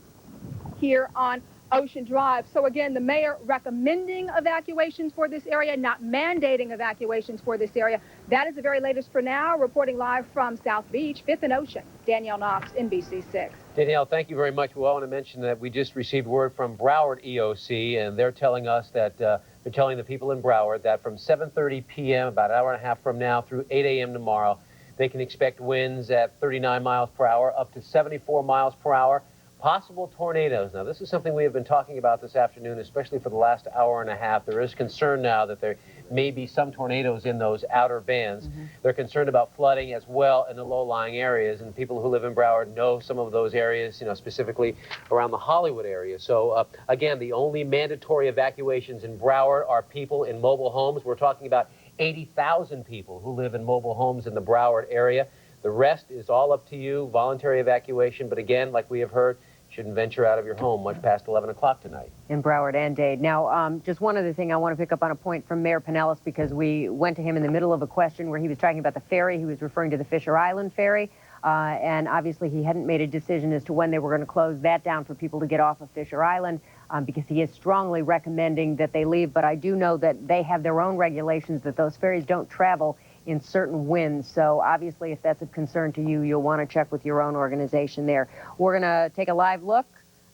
here on Ocean Drive. So again, the mayor recommending evacuations for this area, not mandating evacuations for this area. That is the very latest for now. Reporting live from South Beach, 5th and Ocean, Danielle Knox, NBC6. Danielle, thank you very much. We want to mention that we just received word from Broward EOC, and they're telling us that they're telling the people in Broward that from 7:30 p.m., about an hour and a half from now, through 8 a.m. tomorrow, they can expect winds at 39 miles per hour, up to 74 miles per hour. Possible tornadoes. Now, this is something we have been talking about this afternoon, especially for the last hour and a half. There is concern now that there may be some tornadoes in those outer bands. They're concerned about flooding as well in the low-lying areas, and people who live in Broward know some of those areas, specifically around the Hollywood area. So, again, the only mandatory evacuations in Broward are people in mobile homes. We're talking about 80,000 people who live in mobile homes in the Broward area. The rest is all up to you, voluntary evacuation, but again, like we have heard, shouldn't venture out of your home much past 11 o'clock tonight. In Broward and Dade. Now, just one other thing, I want to pick up on a point from Mayor Pinellas because we went to him in the middle of a question where he was talking about the ferry. He was referring to the Fisher Island ferry, and obviously he hadn't made a decision as to when they were going to close that down for people to get off of Fisher Island because he is strongly recommending that they leave, but I do know that they have their own regulations that those ferries don't travel in certain winds. So obviously, if that's of concern to you, you'll want to check with your own organization there. We're going to take a live look,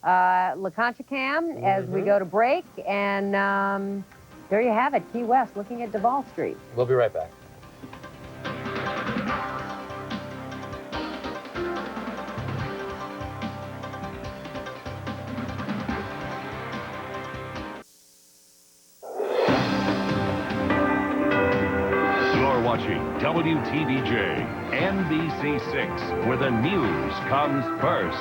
La Concha Cam, as we go to break. And there you have it, Key West, looking at Duval Street. We'll be right back. Watching WTVJ NBC6, where the news comes first.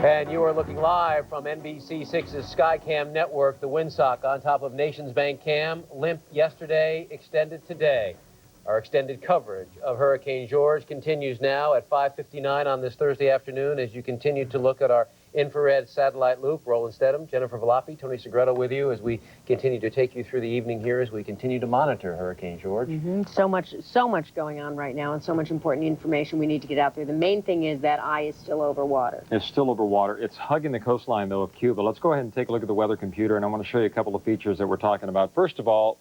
And you are looking live from NBC6's Skycam network, the windsock on top of Nations Bank Cam. Limp yesterday, extended today. Our extended coverage of Hurricane George continues now at 5:59 on this Thursday afternoon as you continue to look at our infrared satellite loop. Roland Stedham, Jennifer Valapi, Tony Segreto with you as we continue to take you through the evening here as we continue to monitor Hurricane George. So much going on right now and so much important information we need to get out there. The main thing is that eye is still over water. It's still over water. It's hugging the coastline, though, of Cuba. Let's go ahead and take a look at the weather computer, and I want to show you a couple of features that we're talking about. First of all,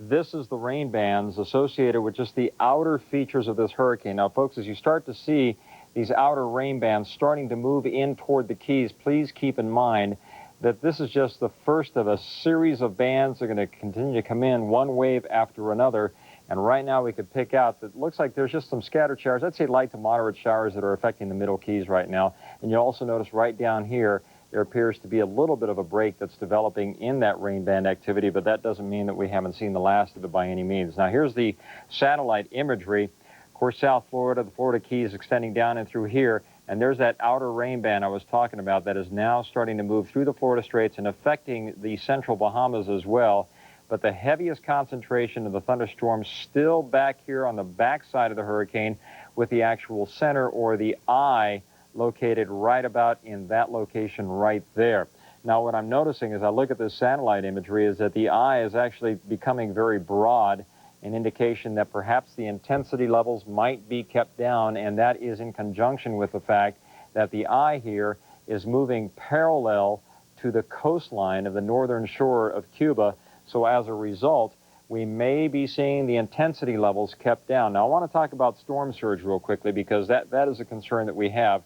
this is the rain bands associated with just the outer features of this hurricane. Now, folks, as you start to see these outer rain bands starting to move in toward the Keys, please keep in mind that this is just the first of a series of bands that are going to continue to come in one wave after another. And right now we could pick out that it looks like there's just some scattered showers. I'd say light to moderate showers that are affecting the middle Keys right now. And you'll also notice right down here, there appears to be a little bit of a break that's developing in that rain band activity, but that doesn't mean that we haven't seen the last of it by any means. Now here's the satellite imagery. Of course, South Florida, the Florida Keys extending down and through here, and there's that outer rain band I was talking about that is now starting to move through the Florida Straits and affecting the central Bahamas as well. But the heaviest concentration of the thunderstorms still back here on the backside of the hurricane, with the actual center or the eye located right about in that location right there. Now what I'm noticing as I look at this satellite imagery is that the eye is actually becoming very broad, an indication that perhaps the intensity levels might be kept down, and that is in conjunction with the fact that the eye here is moving parallel to the coastline of the northern shore of Cuba. So as a result, we may be seeing the intensity levels kept down. Now I want to talk about storm surge real quickly, because that is a concern that we have.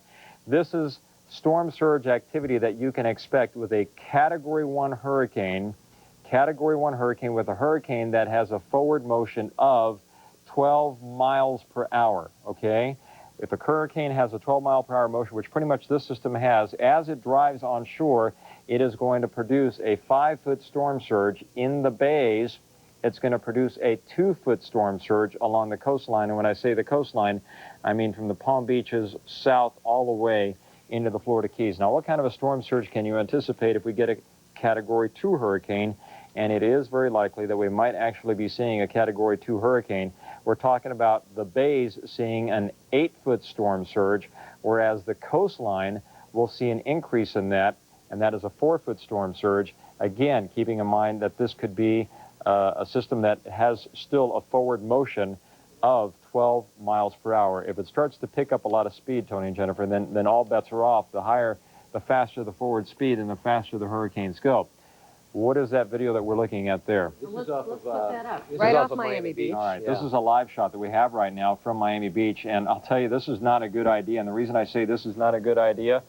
This is storm surge activity that you can expect with a Category 1 hurricane, with a hurricane that has a forward motion of 12 miles per hour, okay? If a hurricane has a 12-mile-per-hour motion, which pretty much this system has, as it drives on shore, it is going to produce a 5-foot storm surge in the bays. It's going to produce a 2-foot storm surge along the coastline. And when I say the coastline, I mean from the Palm Beaches south all the way into the Florida Keys. Now, what kind of a storm surge can you anticipate if we get a Category 2 hurricane? And it is very likely that we might actually be seeing a Category 2 hurricane. We're talking about the bays seeing an 8-foot storm surge, whereas the coastline will see an increase in that, and that is a 4-foot storm surge. Again, keeping in mind that this could be a system that has still a forward motion of 12 miles per hour. If it starts to pick up a lot of speed, Tony and Jennifer, then all bets are off. The faster the forward speed and the faster the hurricanes go. What is that video that we're looking at there? Let's put that up. Right off Miami Beach. All right, this is a live shot that we have right now from Miami Beach, and I'll tell you, this is not a good idea. And the reason I say this is not a good idea,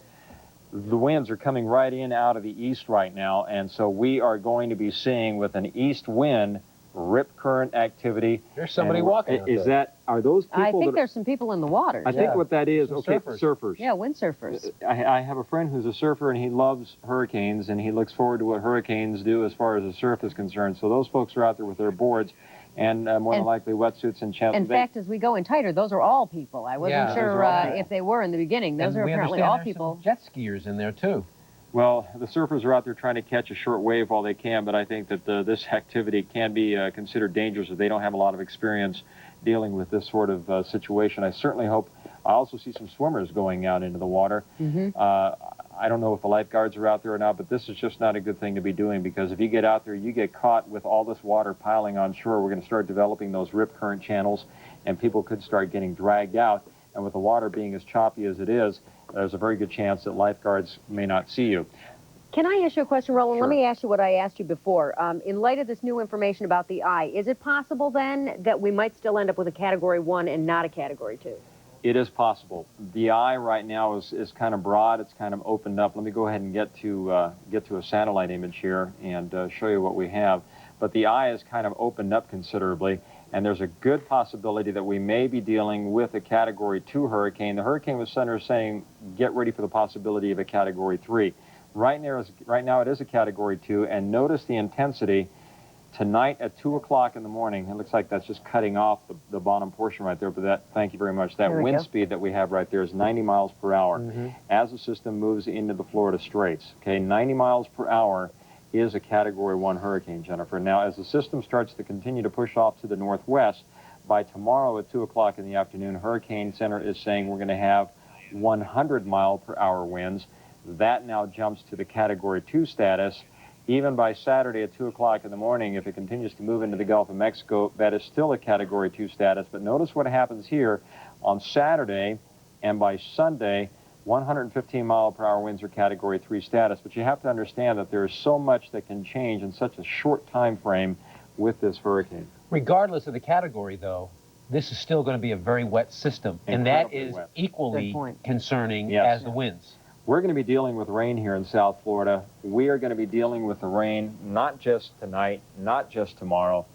the winds are coming right in out of the east right now, and so we are going to be seeing, with an east wind, rip current activity. There's somebody walking out there. Are those people? I think there's some people in the water. I think what that is, okay, surfers. Yeah, windsurfers. I have a friend who's a surfer, and he loves hurricanes, and he looks forward to what hurricanes do as far as the surf is concerned. So those folks are out there with their boards and more than likely wetsuits and chest. In fact, as we go in tighter, those are all people. I wasn't sure if they were in the beginning. Those are apparently all people. Jet skiers in there too. Well, the surfers are out there trying to catch a short wave while they can, but I think that this activity can be considered dangerous if they don't have a lot of experience dealing with this sort of situation. I certainly hope. I also see some swimmers going out into the water. I don't know if the lifeguards are out there or not, but this is just not a good thing to be doing, because if you get out there, you get caught with all this water piling on shore. We're going to start developing those rip current channels, and people could start getting dragged out. And with the water being as choppy as it is, there's a very good chance that lifeguards may not see you. Can I ask you a question, Roland? Sure. Let me ask you what I asked you before. In light of this new information about the eye, is it possible then that we might still end up with a Category 1 and not a Category 2? It is possible. The eye right now is kind of broad. It's kind of opened up. Let me go ahead and get to a satellite image here and show you what we have. But the eye is kind of opened up considerably, and there's a good possibility that we may be dealing with a Category 2 hurricane. The Hurricane Center is saying get ready for the possibility of a Category 3. Right now it is a Category 2, and notice the intensity. Tonight at 2 o'clock in the morning, it looks like that's just cutting off the bottom portion right there, but thank you very much. That wind speed that we have right there is 90 miles per hour as the system moves into the Florida Straits. Okay, 90 miles per hour is a Category 1 hurricane, Jennifer. Now, as the system starts to continue to push off to the northwest, by tomorrow at 2 o'clock in the afternoon, Hurricane Center is saying we're going to have 100-mile-per-hour winds. That now jumps to the Category 2 status. Even by Saturday at 2 o'clock in the morning, if it continues to move into the Gulf of Mexico, that is still a Category 2 status. But notice what happens here on Saturday, and by Sunday, 115-mile-per-hour winds are Category 3 status. But you have to understand that there is so much that can change in such a short time frame with this hurricane. Regardless of the category, though, this is still going to be a very wet system, and that is equally concerning as the winds. We're going to be dealing with rain here in South Florida. We are going to be dealing with the rain not just tonight, not just tomorrow,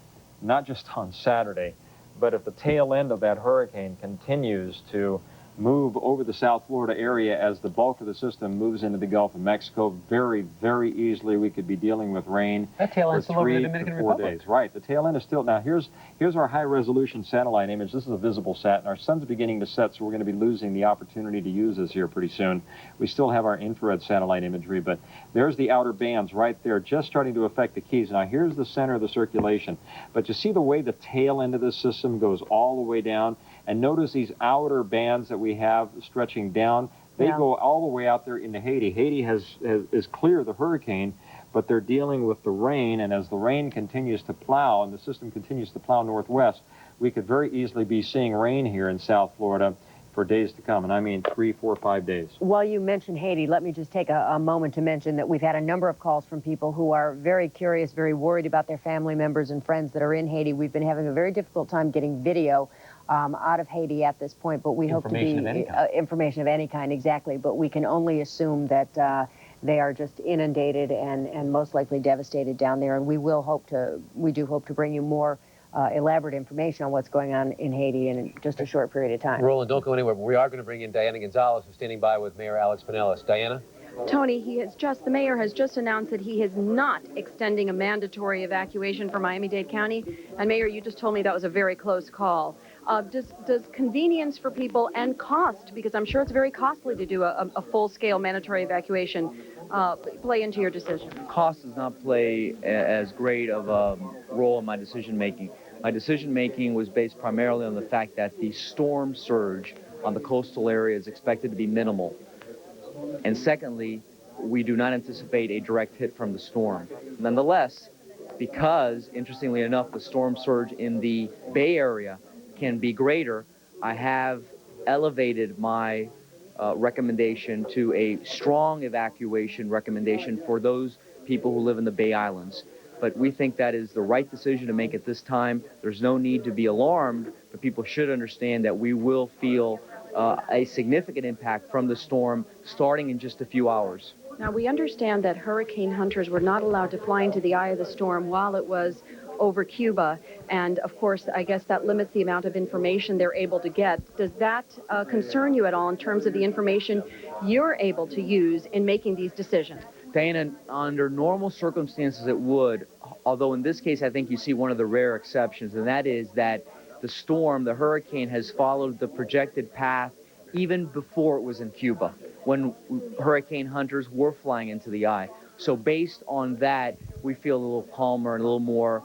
not just on Saturday, But if the tail end of that hurricane continues to move over the South Florida area as the bulk of the system moves into the Gulf of Mexico, very, very easily we could be dealing with rain that tail end's for still over the 3 Dominican to 4 Republic. days. Right, the tail end is still. Now here's our high-resolution satellite image. This is a visible sat, and our sun's beginning to set, so we're going to be losing the opportunity to use this here pretty soon. We still have our infrared satellite imagery, but there's the outer bands right there, just starting to affect the Keys. Now here's the center of the circulation, but you see the way the tail end of this system goes all the way down. And notice these outer bands that we have stretching down, they go all the way out there into Haiti. Haiti is clear of the hurricane, but they're dealing with the rain, and as the rain continues to plow and the system continues to plow northwest, we could very easily be seeing rain here in South Florida for days to come, and I mean 3, 4, 5 days. While you mentioned Haiti, let me just take a moment to mention that we've had a number of calls from people who are very curious, very worried about their family members and friends that are in Haiti. We've been having a very difficult time getting video out of Haiti at this point, but we hope to be information of any kind, exactly. But we can only assume that they are just inundated and most likely devastated down there. And we do hope to bring you more elaborate information on what's going on in Haiti in just a short period of time. Roland, don't go anywhere, but we are going to bring in Diana Gonzalez, who's standing by with Mayor Alex Pinellas. Diana? Tony, the mayor has just announced that he is not extending a mandatory evacuation for Miami-Dade County. And Mayor, you just told me that was a very close call. Does convenience for people and cost, because I'm sure it's very costly to do a full-scale mandatory evacuation, play into your decision? Cost does not play as great of a role in my decision-making. My decision-making was based primarily on the fact that the storm surge on the coastal area is expected to be minimal. And secondly, we do not anticipate a direct hit from the storm. Nonetheless, because, interestingly enough, the storm surge in the Bay Area can be greater, I have elevated my recommendation to a strong evacuation recommendation for those people who live in the Bay Islands. But we think that is the right decision to make at this time. There's no need to be alarmed, but people should understand that we will feel a significant impact from the storm starting in just a few hours. Now, we understand that hurricane hunters were not allowed to fly into the eye of the storm while it was over Cuba, and of course, I guess that limits the amount of information they're able to get. Does that concern you at all in terms of the information you're able to use in making these decisions? Dana, under normal circumstances it would, although in this case I think you see one of the rare exceptions, and that is that the storm, the hurricane, has followed the projected path even before it was in Cuba, when hurricane hunters were flying into the eye. So based on that, we feel a little calmer and a little more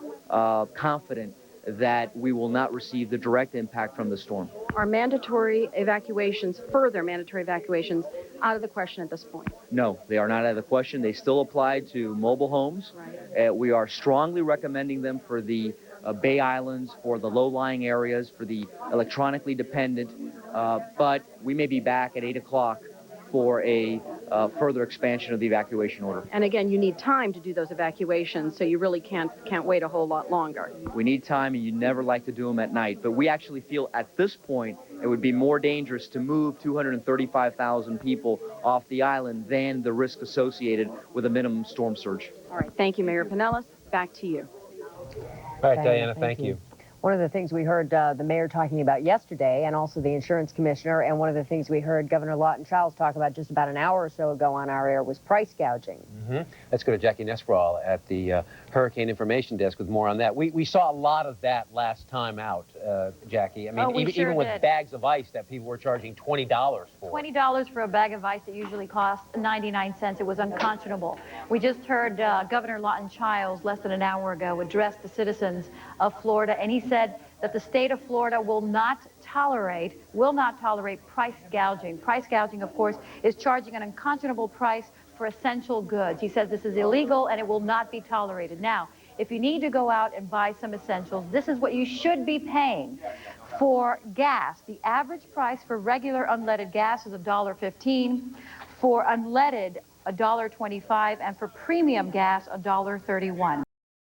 confident that we will not receive the direct impact from the storm. Are mandatory evacuations, further mandatory evacuations, out of the question at this point? No, they are not out of the question. They still apply to mobile homes. Right. We are strongly recommending them for the Bay Islands, for the low-lying areas, for the electronically dependent, but we may be back at 8 o'clock for a further expansion of the evacuation order. And again, you need time to do those evacuations, so you really can't wait a whole lot longer. We need time, and you never like to do them at night, but we actually feel at this point it would be more dangerous to move 235,000 people off the island than the risk associated with a minimum storm surge. All right, thank you, Mayor Pinellas. Back to you. All right, Diana, thank you. One of the things we heard the mayor talking about yesterday, and also the insurance commissioner, and one of the things we heard Governor Lawton Chiles talk about just about an hour or so ago on our air was price gouging. Let's go to Jackie Nesbral at the Hurricane Information Desk with more on that. We saw a lot of that last time out, Jackie. I mean, even with bags of ice that people were charging $20 for. $20 for a bag of ice that usually costs 99 cents. It was unconscionable. We just heard Governor Lawton Chiles less than an hour ago address the citizens of Florida, and he said that the state of Florida will not tolerate price gouging. Price gouging, of course, is charging an unconscionable price for essential goods. He says this is illegal and it will not be tolerated. Now, if you need to go out and buy some essentials, this is what you should be paying. For gas, the average price for regular unleaded gas is $1.15. For unleaded, $1.25, and for premium gas, $1.31.